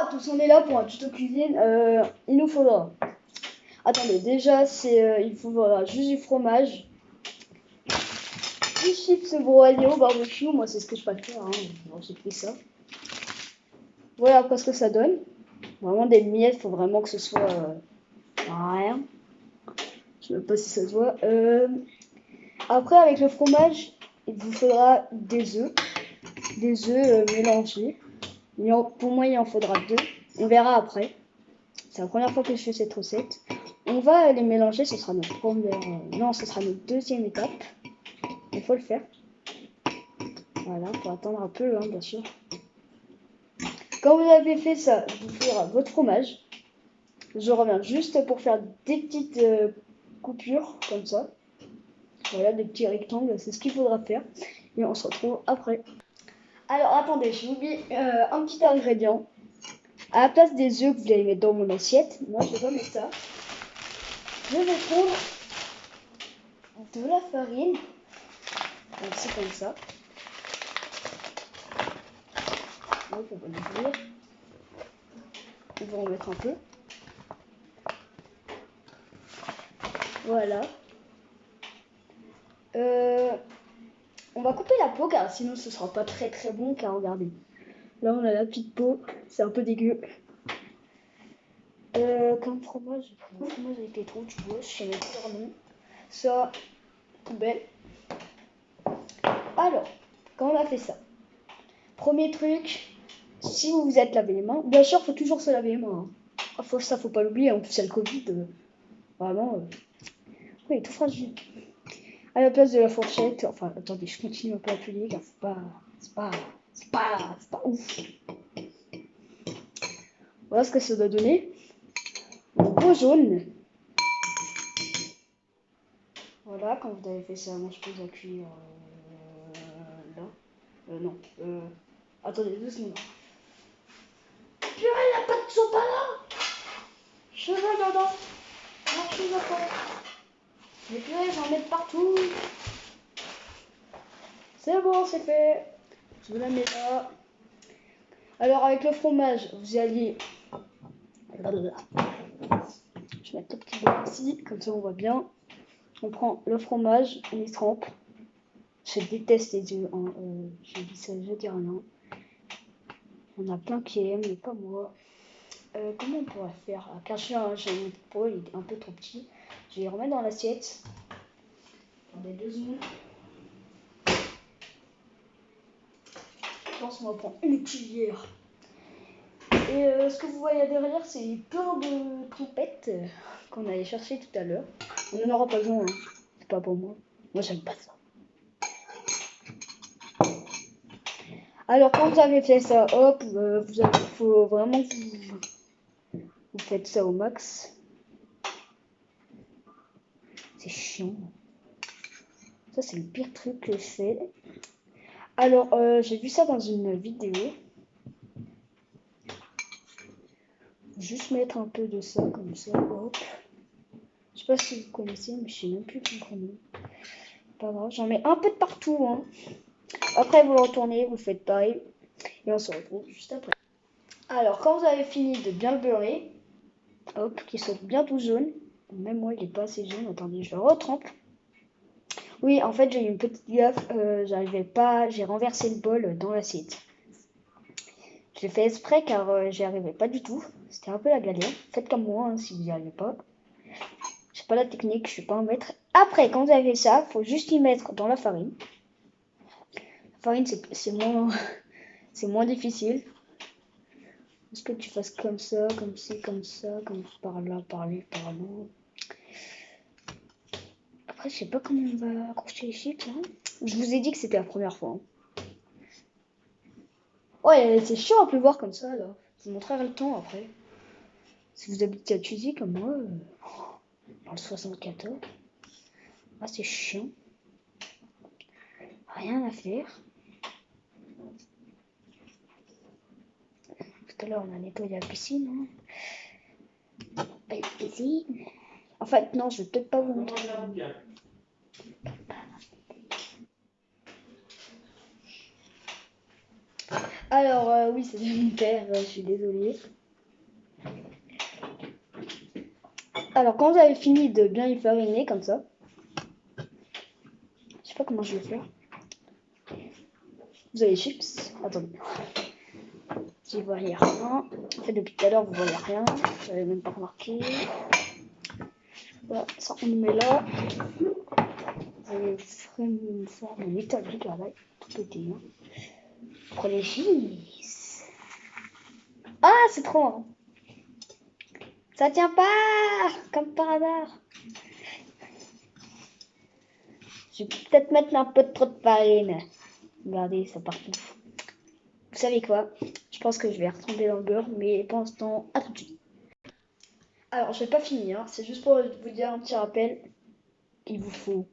à tous, on est là pour un tuto cuisine. Il nous faudra. Attendez, déjà, il faudra juste du fromage, du chips broyés au barbecue. Moi, c'est ce que je préfère. Hein. J'ai pris ça. Voilà après ce que ça donne. Vraiment des miettes, il faut vraiment que ce soit rien. Je sais même pas si ça se voit. Après, avec le fromage, il vous faudra des œufs. Des œufs mélangés. Pour moi, il en faudra 2. On verra après. C'est la première fois que je fais cette recette. On va les mélanger, ce sera notre première... non, ce sera notre deuxième étape. Il faut le faire. Voilà, faut attendre un peu, hein, bien sûr. Quand vous avez fait ça, vous ferez votre fromage. Je reviens juste pour faire des petites coupures, comme ça. Voilà, des petits rectangles, c'est ce qu'il faudra faire. Et on se retrouve après. Alors, attendez, j'ai oublié un petit ingrédient. À la place des œufs que vous allez mettre dans mon assiette, moi je vais pas mettre ça. Je vais prendre de la farine. Donc c'est comme ça. Donc on va l'ouvrir. On va en mettre un peu. Voilà. On va couper la peau car sinon ce sera pas très très bon car regardez. Là on a la petite peau, c'est un peu dégueu. Comme fromage, j'ai pris un fromage avec les trous, tu vois, je sais même plus leur nom. Ça, poubelle. Alors, quand on a fait ça, premier truc, si vous vous êtes lavé les mains, bien sûr, faut toujours se laver les mains. Hein. Faut pas l'oublier, en plus c'est le Covid. Vraiment, oui, il est tout fragile. À la place de la fourchette, enfin, attendez, je continue un peu à appuyer car c'est pas ouf. Voilà ce que ça doit donner. Un beau jaune. Voilà, quand vous avez fait ça, moi je pose la cuillère là. Non. Attendez 2 secondes. Purée, il n'y a pas de sopalin. Je veux dedans. Non, je veux pas. Mais purée, j'en mets partout. C'est bon, c'est fait. Je vous la mets là. Alors, avec le fromage, vous alliez... Je vais mettre le petit bol ici, comme ça on voit bien. On prend le fromage, on y trempe. Je déteste les œufs. Hein. J'ai dit ça, je dis rien. Il y en a plein qui aiment, mais pas moi. Comment on pourrait faire? Car j'ai une peau, il est un peu trop petit. Je vais les remettre dans l'assiette. Attendez 2 secondes. Je pense qu'on va prendre une cuillère. Et ce que vous voyez derrière, c'est plein de trompettes qu'on allait chercher tout à l'heure. On n'en aura pas besoin, hein. C'est pas pour moi. Moi, j'aime pas ça. Alors, quand vous avez fait ça, hop, faut vraiment que vous faites ça au max. C'est chiant. Ça, c'est le pire truc que je fais. Alors, j'ai vu ça dans une vidéo. Juste mettre un peu de ça, comme ça, hop. Je sais pas si vous connaissez, mais je sais même plus comment. Pas grave, j'en mets un peu de partout. Hein. Après, vous le retournez, vous faites pareil. Et on se retrouve juste après. Alors, quand vous avez fini de bien le beurrer, hop, qu'il soit bien tout jaune. Même moi, il est pas assez jaune. Attendez, je le retrempe. Oui, en fait, j'ai eu une petite gaffe. J'arrivais pas, j'ai renversé le bol dans l'assiette. J'ai fait exprès car j'y arrivais pas du tout. C'était un peu la galère. Faites comme moi hein, si vous n'y arrivez pas. Je sais pas la technique, je suis pas un maître. Après, quand vous avez fait ça, faut juste y mettre dans la farine. La farine, c'est moins, c'est moins difficile. Est-ce que tu fasses comme ça, comme ci, comme ça, comme par là, par là, par là. Après, je sais pas comment on va accrocher les chips là. Je vous ai dit que c'était la première fois. Hein. Ouais, c'est chiant à plus voir comme ça là. Je vous montrerai le temps après. Si vous habitez à Thuzy comme moi, dans le 74, ah, c'est chiant. Rien à faire. Tout à l'heure, on a nettoyé la piscine. Hein. Belle piscine. En fait, non, je vais peut-être pas vous montrer. Alors, oui, c'est mon père, je suis désolée. Alors, quand vous avez fini de bien y fariner comme ça, je sais pas comment je vais faire. Vous avez les chips. Attendez. J'y voyais rien. En fait, depuis tout à l'heure, vous voyez rien. Vous n'avez même pas remarqué. Voilà, ça, on le met là. Vous ferez une forme métallique, là, tout pété. Hein. Prenez les chips. Ah, c'est trop marrant. Ça tient pas, comme par hasard. Je vais peut-être mettre un peu trop de farine. Regardez, ça part tout. Vous savez quoi? Je pense que je vais retomber dans le beurre, mais pour l'instant, à tout de suite. Alors, je vais pas finir, hein. C'est juste pour vous dire un petit rappel. Il vous faut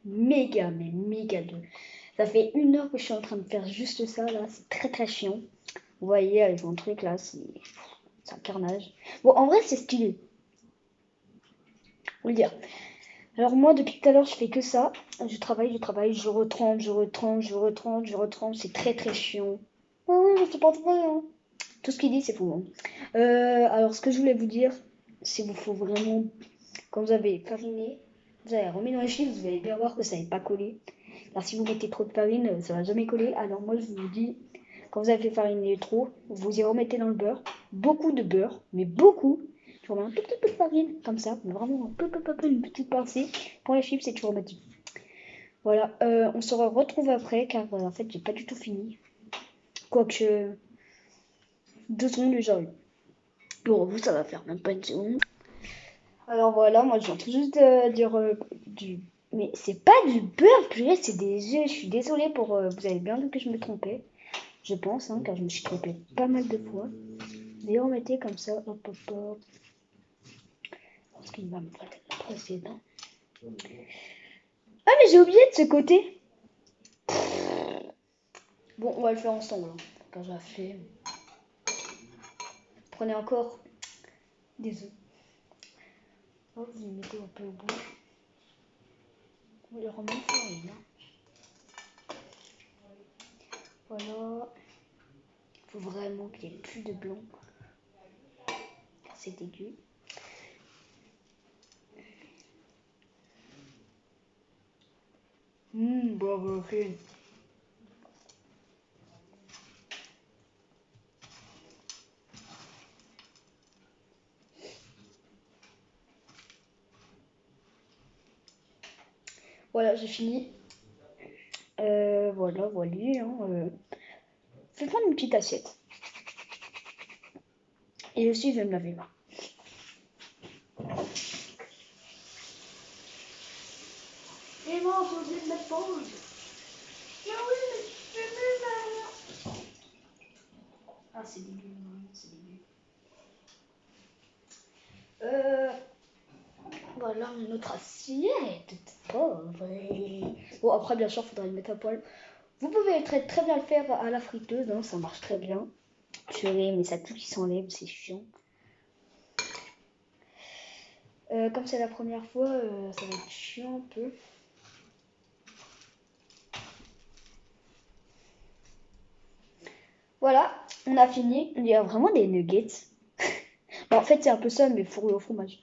méga, mais méga d'eau. Ça fait 1 heure que je suis en train de faire juste ça, là. C'est très très chiant. Vous voyez, avec mon truc, là, c'est un carnage. Bon, en vrai, c'est stylé. Vous le dire. Alors moi, depuis tout à l'heure, je fais que ça. Je travaille, je retrempe, c'est très très chiant. Oui, c'est pas vrai, hein. Tout ce qu'il dit, c'est faux. Hein. Alors, ce que je voulais vous dire, c'est qu'il vous faut vraiment, quand vous avez fariné, vous avez remis dans les chips, vous allez bien voir que ça n'est pas collé. Alors, si vous mettez trop de farine, ça va jamais coller. Alors, moi, je vous dis, quand vous avez fait fariner trop, vous y remettez dans le beurre. Beaucoup de beurre, mais beaucoup. Tu remets un tout petit peu de farine, comme ça, mais vraiment un peu, une petite pincée pour les chips et tu remets dessus. Voilà, on se retrouve après, car en fait, j'ai pas du tout fini. Quoique, 2 secondes déjà. Bon, vous, ça va faire même pas une seconde. Alors voilà, moi je viens tout juste de dire du... Mais c'est pas du beurre, purée, c'est des œufs. Je suis désolée pour... vous avez bien vu que je me trompais. Je pense, hein, car je me suis trompée pas mal de fois. Mais on mettait comme ça, hop, hop, hop. Parce qu'il va me falloir le précédent. Ah, mais j'ai oublié de ce côté. Bon, on va le faire ensemble. Hein, quand j'ai fait. Prenez encore des œufs. Hop, vous les mettez un peu au bout. On les remet en farine. Hein. Voilà. Il faut vraiment qu'il n'y ait plus de blanc. Car c'est dégueu. Bravo, ok. Voilà, j'ai fini. Voilà, voilà. Hein, je vais prendre une petite assiette. Et aussi, je vais me laver les mains. Et moi, j'ai oublié de mettre pause. Mais oui, mais tu fais mes mains. Ah, c'est dégueu, c'est dégueu. Voilà notre assiette. C'est pas vrai. Bon, après, bien sûr, il faudra le mettre à poil. Vous pouvez très bien le faire à la friteuse, hein, ça marche très bien. Purée, mais ça tout qui s'enlève, c'est chiant. Comme c'est la première fois, ça va être chiant un peu. Voilà, on a fini. Il y a vraiment des nuggets. Bon, en fait, c'est un peu ça, mais fourré au fromage.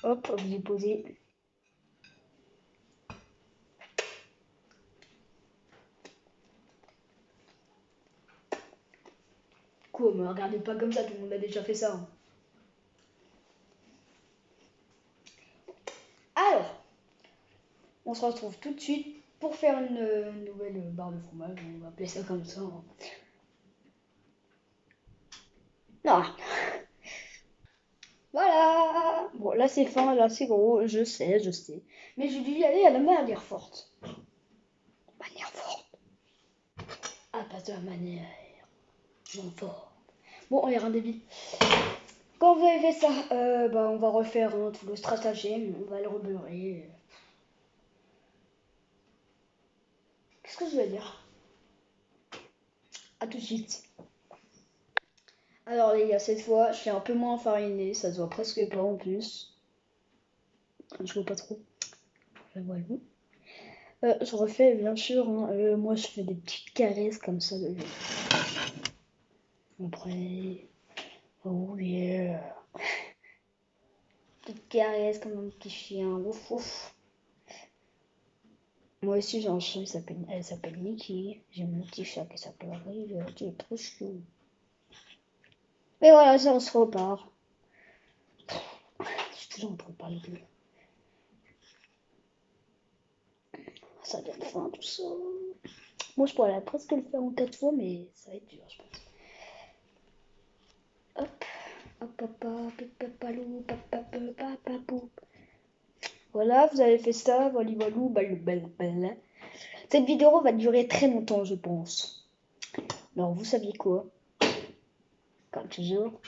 Hop, vous y posez. Quoi, me regardez pas comme ça, tout le monde a déjà fait ça. Hein. Alors, on se retrouve tout de suite pour faire une nouvelle barre de fromage. On va appeler ça comme ça. Hein. Non. Voilà. Bon, là c'est fin, là c'est gros, je sais. Mais j'ai dû y aller à la manière forte. Manière forte. Ah, pas de la manière non forte. Bon, on est un débit. Quand vous avez fait ça, on va refaire tout le stratagème. On va le rebeurrer. Qu'est-ce que je vais dire? À tout de suite. Alors les gars, cette fois, je suis un peu moins fariné, ça se voit presque pas en plus. Je vois pas trop. Voyez-vous. Je refais bien sûr, hein, moi je fais des petites caresses comme ça. Après, oh yeah. Petite caresse comme un petit chien, ouf ouf. Moi aussi j'ai un chat, elle s'appelle Nikki. J'ai mon petit chat qui s'appelle River, qui est trop chou. Et voilà, ça on se repart. Je suis toujours en train de parler de lui. Ça donne faim tout ça. Moi je pourrais presque le faire en 4 fois, mais ça va être dur je pense. Hop, hop, hop, hop, papalou, papapapapapou. Voilà, vous avez fait ça, voilou, balou, balou. Cette vidéo va durer très longtemps, je pense. Alors, vous saviez quoi? Comme toujours,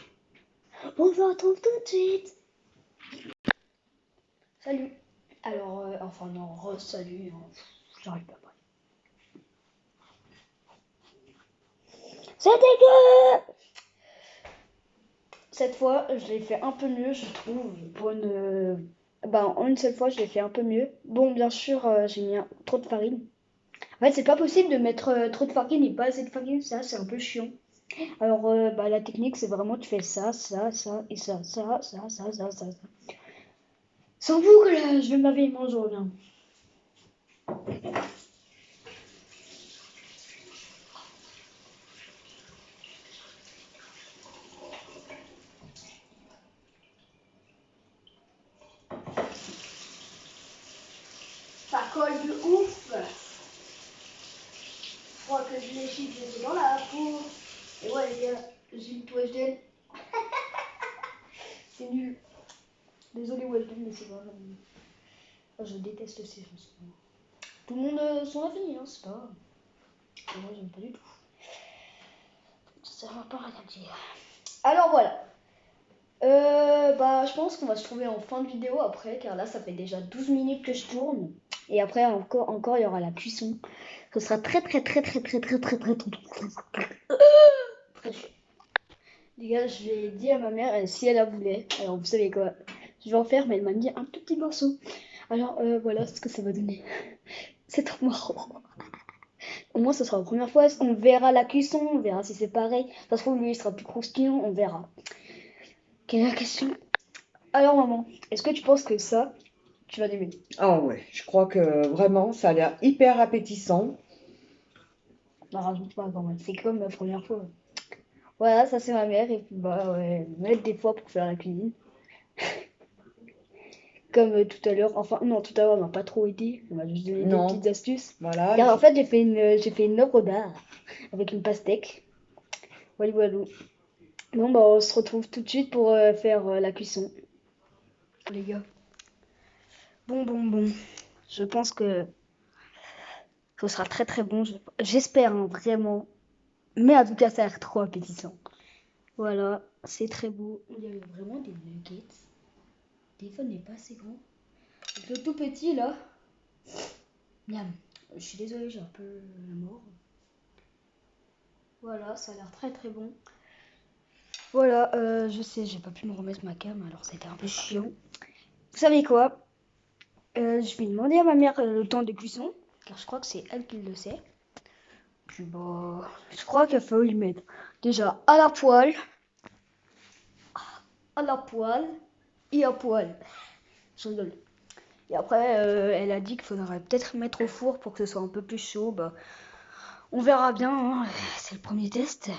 on se retrouve tout de suite. Salut. Alors, enfin non, salut. J'arrive pas. C'est dégueu. Cette fois, je l'ai fait un peu mieux, je trouve. En une seule fois, je l'ai fait un peu mieux. Bon, bien sûr, j'ai mis trop de farine. En fait, c'est pas possible de mettre trop de farine et pas assez de farine, ça, c'est un peu chiant. Alors, la technique, c'est vraiment, tu fais ça, et ça. Sans vous que là, je vais me laver les mains, je reviens. Ça colle de ouf. Je crois que je l'ai chiffré dans la peau. Et ouais, les gars, j'ai une toile gel. C'est nul. Désolé, Walden, mais c'est vraiment nul. Je déteste ces chansons. Tout le monde son avis, hein, c'est pas. Moi, j'aime pas du tout. Ça va pas rien dire. Alors voilà. Je pense qu'on va se trouver en fin de vidéo après, car là, ça fait déjà 12 minutes que je tourne. Et après, encore, il y aura la cuisson. Ce sera très chaud. Les gars, je l'ai dit à ma mère, si elle la voulait. Alors, vous savez quoi? Je vais en faire, mais elle m'a mis un tout petit morceau. Alors, voilà ce que ça va donner. C'est trop marrant. Au moins, ce sera la première fois. On verra la cuisson, on verra si c'est pareil. Ça se trouve, lui, il sera plus croustillant, on verra. Quelle est la question? Alors, maman, est-ce que tu penses que ça, tu vas l'aimer? Ah ouais, je crois que vraiment, ça a l'air hyper appétissant. Non, rajoute pas quand même. C'est comme la première fois. Voilà, ça c'est ma mère. Et puis, ouais, m'aide des fois pour faire la cuisine. Comme tout à l'heure. Enfin, non, tout à l'heure, on m'a pas trop aidé. On m'a juste donné des Non, petites astuces. voilà. Car en fait, j'ai fait une œuvre d'art avec une pastèque. Voilà. Bon, on se retrouve tout de suite pour faire la cuisson. Les gars. Bon. Je pense que ce sera très bon. J'espère, hein, vraiment. Mais en tout cas, ça a l'air trop appétissant. Voilà, c'est très beau. Il y a vraiment des nuggets. Le téléphone n'est pas assez grand. Le tout petit là. Miam. Je suis désolée, j'ai un peu la mort. Voilà, ça a l'air très bon. Voilà, je sais, j'ai pas pu me remettre ma cam, alors c'était un peu chiant. Vous savez quoi? Je vais demander à ma mère le temps de cuisson, car je crois que c'est elle qui le sait. Puis je crois qu'il faut y mettre déjà à la poêle et à poêle. Je rigole. Et après, elle a dit qu'il faudrait peut-être mettre au four pour que ce soit un peu plus chaud. On verra bien, hein. C'est le premier test.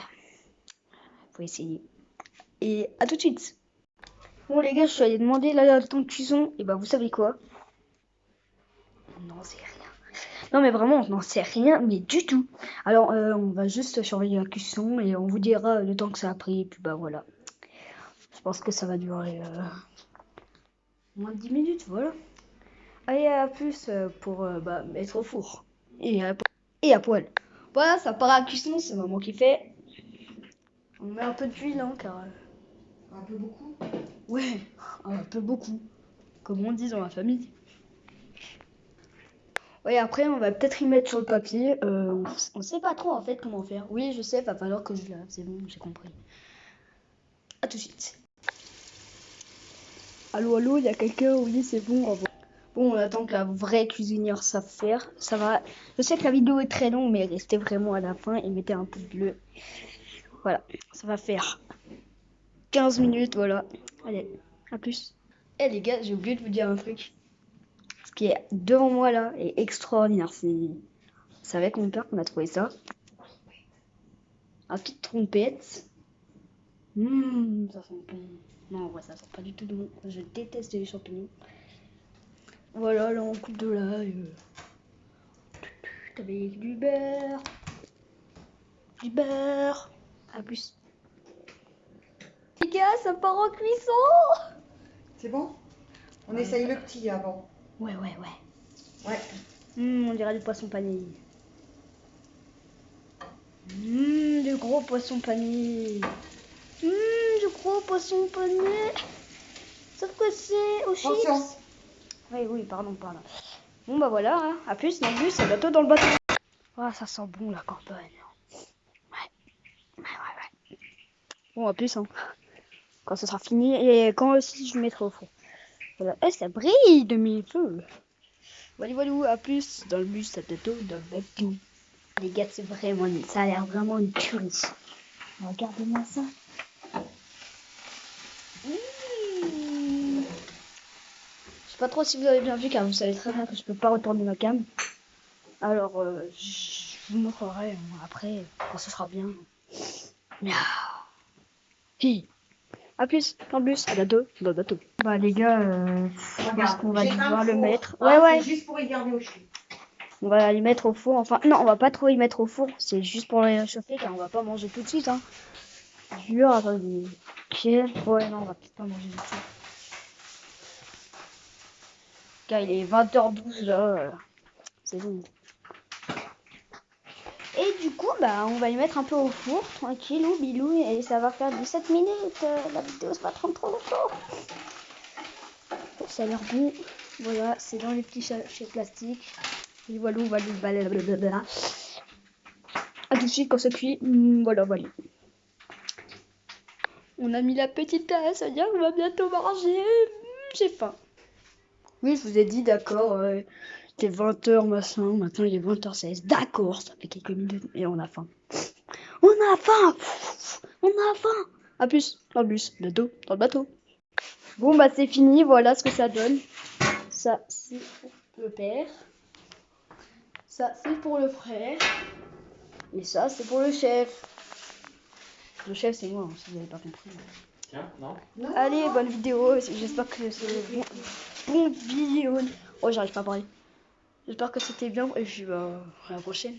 Faut essayer. Et à tout de suite. Bon les gars, je suis allée demander là le temps de cuisson. Et vous savez quoi? On n'en sait rien. Non mais vraiment, on n'en sait rien, mais du tout. Alors, on va juste surveiller la cuisson et on vous dira le temps que ça a pris. Et puis voilà. Je pense que ça va durer moins de 10 minutes, voilà. Allez, à plus pour mettre au four. Et à poêle. Voilà, ça part à la cuisson, c'est maman qui fait. On met un peu d'huile, hein, car... Un peu beaucoup? Ouais, un peu beaucoup. Comme on dit dans la famille. Ouais, après, on va peut-être y mettre sur le papier. On sait pas trop, en fait, comment faire. Oui, je sais, va falloir que je lave. C'est bon, j'ai compris. À tout de suite. Allô, il y a quelqu'un? Oui, c'est bon, au revoir. Bon, on attend que la vraie cuisinière sache faire. Ça va. Je sais que la vidéo est très longue, mais restez vraiment à la fin et mettez un pouce bleu. Voilà, ça va faire 15 minutes, voilà. Allez, à plus. Eh les gars, j'ai oublié de vous dire un truc. Ce qui est devant moi là est extraordinaire. C'est avec mon père qu'on a trouvé ça. Un petite trompette. Ça sent bon. Non, ouais, ça sent pas du tout bon. Je déteste les champignons. Voilà, là on coupe de l'ail. Avec du beurre. Du beurre. À plus. Les gars, ça part en cuisson. C'est bon? On essaye le petit avant. Ouais. Ouais. On dirait du poisson pané. Du gros poisson pané. Du gros poisson pané. Sauf que c'est au chips. Attention. Oui, pardon. Bon bah voilà, hein. À plus dans le bus, à bientôt dans le bateau. Ah, ça sent bon la campagne. Ouais. Bon, à plus, hein. Quand ce sera fini et quand aussi je mettrai au four. Voilà. Ça brille de mes feux. Voilà, à plus dans le bus, à bientôt dans le bateau. Les gars, c'est vraiment, ça a l'air vraiment une tuerie. Regardez-moi ça. Je sais pas trop si vous avez bien vu, car vous savez très bien que je peux pas retourner ma cam. Alors, je vous montrerai après quand ce sera bien. Hi. À plus, dans le bus, à bientôt dans le bateau. Bah les gars, je pense qu'on va devoir le mettre. Ouais. C'est juste pour y garder au chaud. On va les mettre au four. Enfin, non, on va pas trop y mettre au four. C'est juste pour les réchauffer, car on va pas manger tout de suite. Hein. Jure, attendez. Ouais, non, on va peut-être pas manger tout de suite. Car il est 20h12 là. C'est bon. Et du coup, bah, on va les mettre un peu au four, tranquillou, bilou, et ça va faire 17 minutes. La vidéo, ça va prendre trop longtemps. Ça a l'air bon. Voilà, c'est dans les petits sachets plastiques. Et voilà. A tout de suite quand ça cuit. Voilà. On a mis la petite tasse, ça veut dire qu'on va bientôt manger. J'ai faim. Oui, je vous ai dit, d'accord. C'était 20h, machin. Maintenant, il est 20h16. D'accord, ça fait quelques minutes. Et on a faim. On a faim. A plus, dans le bus, bientôt, dans le bateau. Bon, bah, c'est fini. Voilà ce que ça donne. Ça, c'est pour le père. Ça, c'est pour le frère. Et ça, c'est pour le chef. Le chef, c'est moi, si vous n'avez pas compris. Tiens, non. Allez, bonne vidéo. J'espère que c'est bon vidéo. Oh, j'arrive pas à parler. J'espère que c'était bien. Et puis, à la prochaine.